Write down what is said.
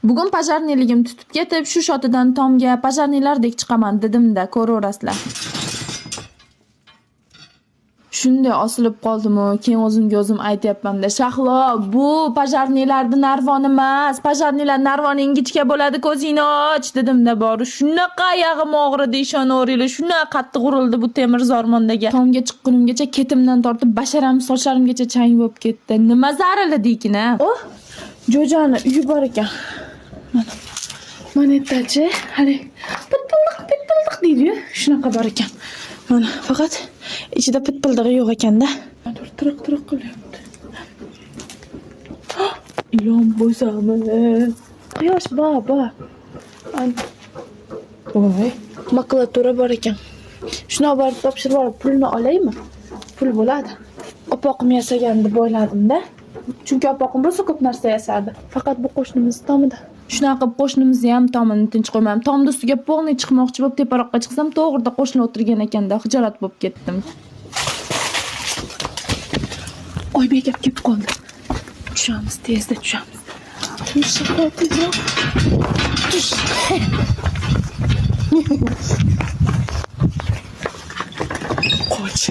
Bugun pajarniligim tutib ketib, shu shotidan tomga pajarnilardek chiqaman dedim-da, ko'raverasizlar. Shunday osilib qoldim-u, keyin o'zimga o'zim aytayapman-da, Shahlo, bu pajarnilarning narvoni emas, pajarnilar narvoni ingichka bo'ladi, ko'zingni och dedim-da, bori shunaqa oyog'im og'ridi, ishonaveringlar, shunaqa qattiq urildi bu temir zormondagi. Tomga chiqqunimgacha ketimdan tortib basharam sochlarimgacha chang bo'lib ketdi. Nima zarilidikin-a? Oh, Jo'jani uyi bor ekan. Mana aytachi, hali pitpildiq deydi-yu, shunaqa bor ekan. Mana faqat ichida pitpildig'i yo'q ekanda. Tiriq qilyapti. Ilon bo'lsami? Quyosh bor. Voy, makulatura bor ekan. Shuni olib borib topshirib olib pulni olaymi? Pul bo'ladi. Opoqim yasagan deb o'yladim-da. Chunki opoqim rosa ko'p narsa yasardi. Faqat bu qo'shnimiz tomida. Shunaqa qilib qo'shnimizni ham tomini tinch qo'ymadim. Tomda ustiga polniy chiqmoqchi bo'lib teparoqqa chiqsam, to'g'rida qo'shni o'tirgan ekanda, xijolat bo'lib ketdim. Oybek gap kelib qoldi. Tushamiz, tezda tushamiz. Qoch.